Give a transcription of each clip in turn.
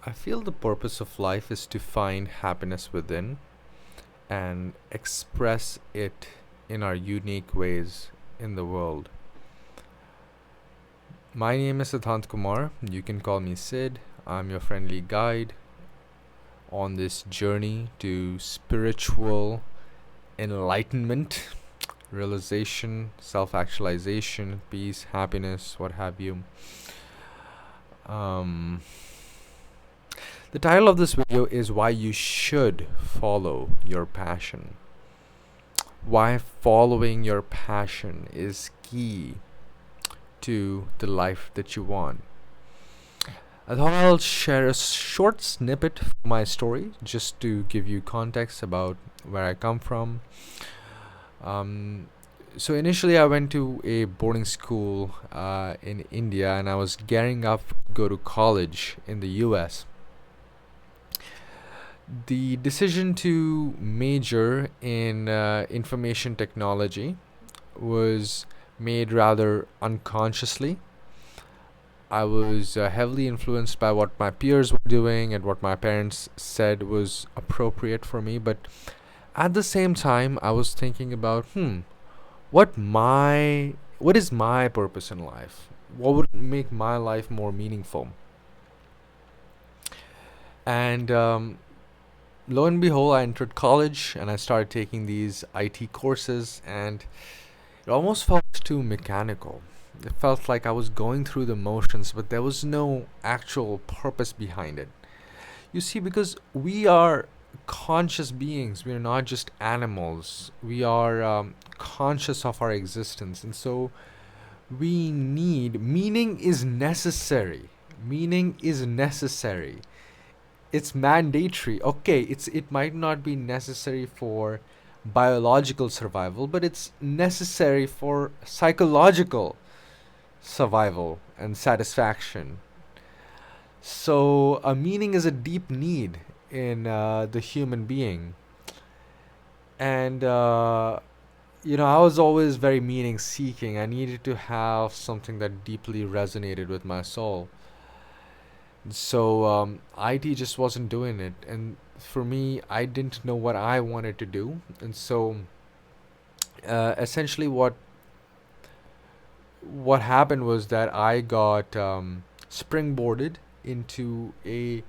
I feel the purpose of life is to find happiness within and express it in our unique ways in the world. My name is Siddhant Kumar. You can call me Sid. I'm your friendly guide on this journey to spiritual enlightenment, realization, self actualization, peace, happiness, what have you. Um, the title of this video is Why You Should Follow Your Passion. Why following your passion is key to the life that you want. I thought I'll share a short snippet of my story just to give you context about where I come from. Um, so initially, I went to a boarding school in India, and I was gearing up to go to college in the US. The decision to major in information technology was made rather unconsciously. I was heavily influenced by what my peers were doing and what my parents said was appropriate for me, but at the same time I was thinking about what is my purpose in life? What would make my life more meaningful? And lo and behold, I entered college and I started taking these IT courses, and it almost felt too mechanical. It felt like I was going through the motions, but there was no actual purpose behind it. You see, because we are conscious beings, we are not just animals. We are conscious of our existence, and so we need meaning is necessary. Meaning is necessary. It's mandatory. Okay, it might not be necessary for biological survival, but it's necessary for psychological survival and satisfaction. So, a meaning is a deep need in the human being. And, I was always very meaning seeking. I needed to have something that deeply resonated with my soul. So, IT just wasn't doing it. And for me, I didn't know what I wanted to do. And so, essentially, what happened was that I got springboarded into a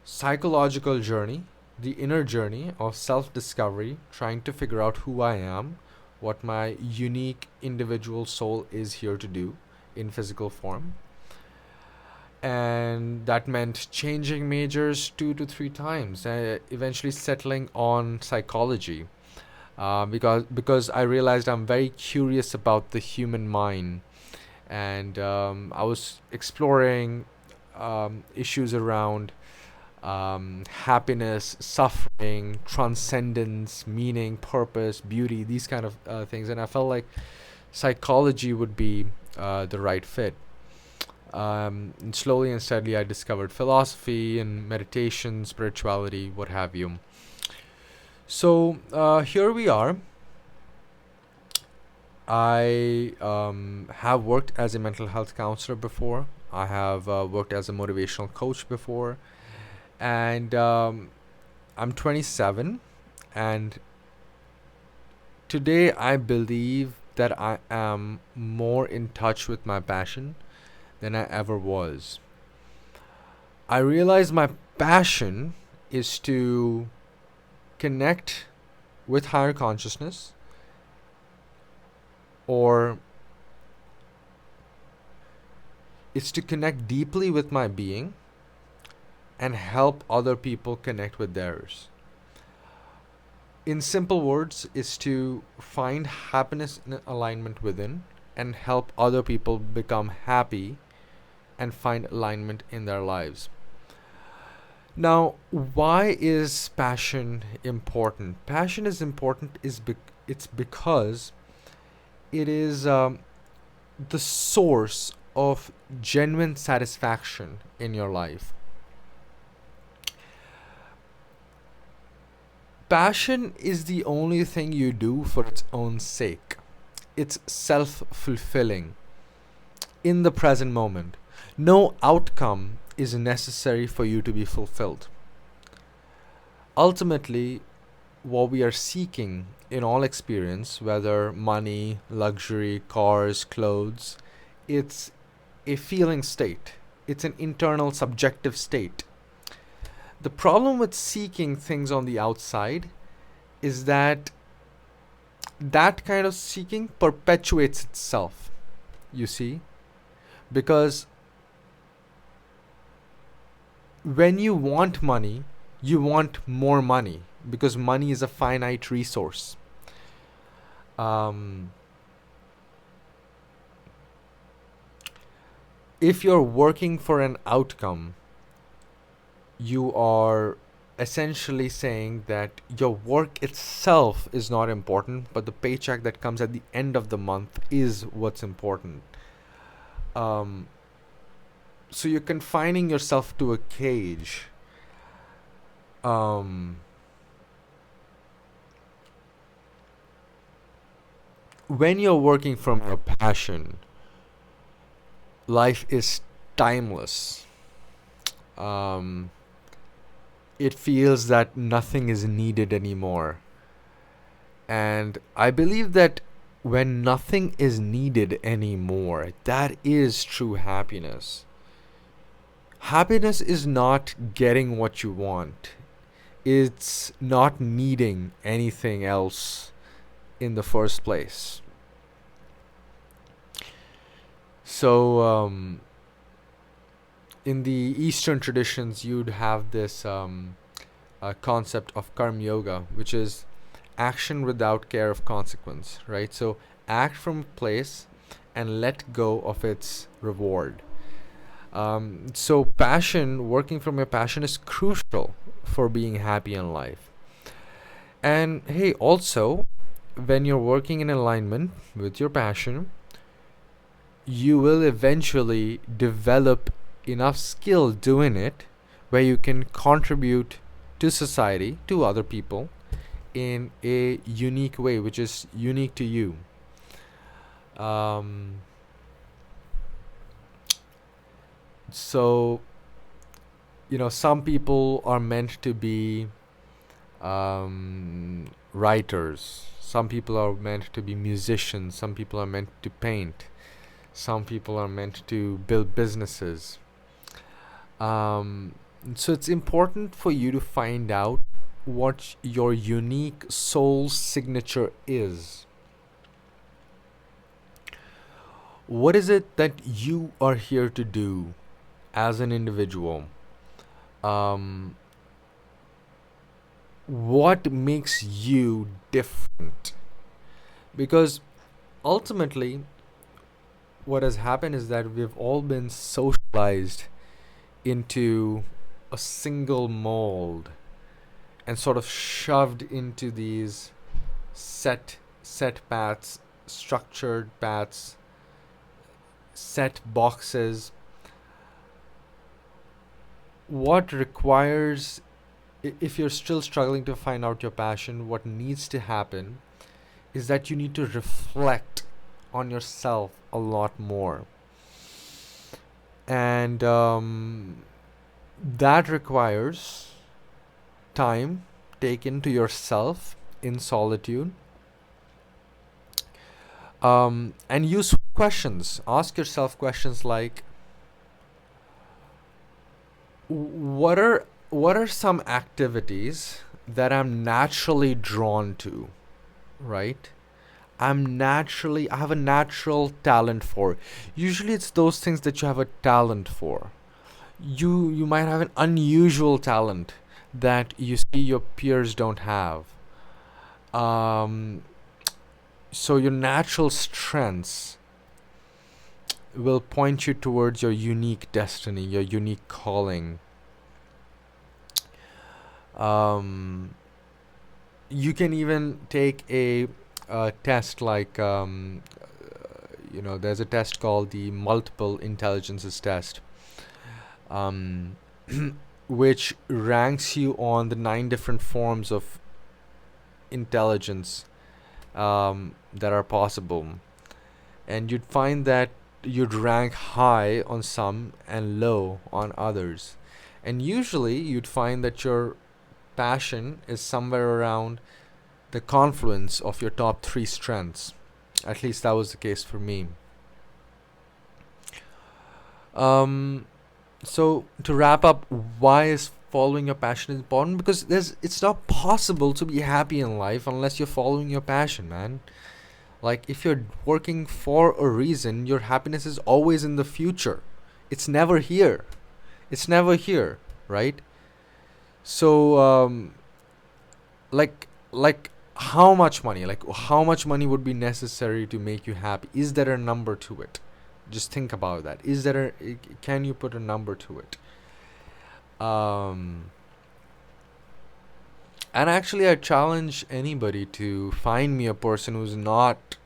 psychological journey, the inner journey of self discovery, trying to figure out who I am, what my unique individual soul is here to do in physical form. And that meant changing majors 2 to 3 times, eventually settling on psychology, because I realized I'm very curious about the human mind, and I was exploring issues around happiness, suffering, transcendence, meaning, purpose, beauty, these kind of things, and I felt like psychology would be the right fit. And slowly and steadily, I discovered philosophy and meditation, spirituality, what have you. So here we are. I have worked as a mental health counselor before. I have worked as a motivational coach before. And I'm 27. And today I believe that I am more in touch with my passion than I ever was. I realize my passion is to connect with higher consciousness, or it's to connect deeply with my being and help other people connect with theirs. In simple words, is to find happiness and alignment within and help other people become happy and find alignment in their lives. Now, why is passion important? Passion is important it's because it is the source of genuine satisfaction in your life. Passion is the only thing you do for its own sake. It's self fulfilling in the present moment. No outcome is necessary for you to be fulfilled. Ultimately, what we are seeking in all experience, whether money, luxury, cars, clothes, it's a feeling state. It's an internal subjective state. The problem with seeking things on the outside is that that kind of seeking perpetuates itself, you see? Because when you want money, you want more money because money is a finite resource. Um, if you're working for an outcome, you are essentially saying that your work itself is not important, but the paycheck that comes at the end of the month is what's important. Um, so you're confining yourself to a cage. Um, when you're working from your passion, life is timeless. Um, it feels that nothing is needed anymore. And I believe that when nothing is needed anymore, that is true happiness. Happiness is not getting what you want, it's not needing anything else in the first place. So, in the Eastern traditions, you'd have this concept of karma yoga, which is action without care of consequence, right? So, act from a place and let go of its reward. So, passion, working from your passion, is crucial for being happy in life. And hey, also, when you're working in alignment with your passion, you will eventually develop enough skill doing it where you can contribute to society, to other people, in a unique way, which is unique to you. Um, so, some people are meant to be writers, some people are meant to be musicians, some people are meant to paint, some people are meant to build businesses. Um, so it's important for you to find out what your unique soul signature is. What is it that you are here to do as an individual? Um, what makes you different? Because ultimately, what has happened is that we've all been socialized into a single mold and sort of shoved into these set paths, structured paths, set boxes. What requires, if you're still struggling to find out your passion, what needs to happen is that you need to reflect on yourself a lot more. And that requires time taken to yourself in solitude. And use questions. Ask yourself questions like, what are some activities that I'm naturally drawn to, right? I have a natural talent for. Usually it's those things that you have a talent for. You might have an unusual talent that you see your peers don't have. Um, so your natural strengths will point you towards your unique destiny, your unique calling. Um, you can even take a test like there's a test called the multiple intelligences test, um, which ranks you on the 9 different forms of intelligence that are possible, and you'd find that you'd rank high on some and low on others. And usually you'd find that your passion is somewhere around the confluence of your top three strengths. At least that was the case for me. Um, so to wrap up, why is following your passion important? Because it's not possible to be happy in life unless you're following your passion, man. Like if you're working for a reason, your happiness is always in the future. It's never here. It's never here, right? So like how much money? Like how much money would be necessary to make you happy? Is there a number to it? Just think about that. Is there can you put a number to it? Um and actually I challenge anybody to find me a person who's not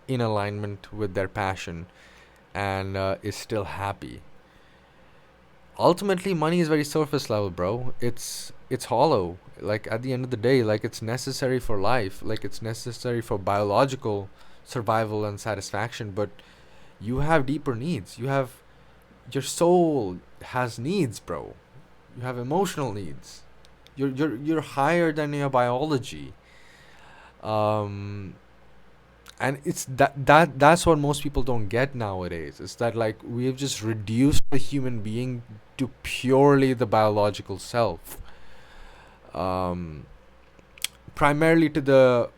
in alignment with their passion and is still happy. Ultimately money is very surface level, bro. It's hollow. Like at the end of the day, like it's necessary for life, like it's necessary for biological survival and satisfaction, but you have deeper needs. You have your soul has needs, bro. You have emotional needs. You're higher than your biology. um and it's that's what most people don't get nowadays. It's that like we've just reduced the human being to purely the biological self, um primarily to the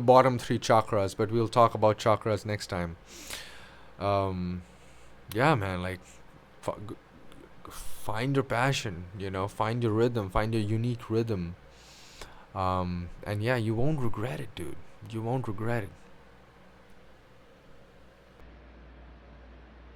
bottom three chakras, but we'll talk about chakras next time. um yeah, man, like find your passion, find your rhythm, find your unique rhythm. And yeah, you won't regret it, dude. You won't regret it.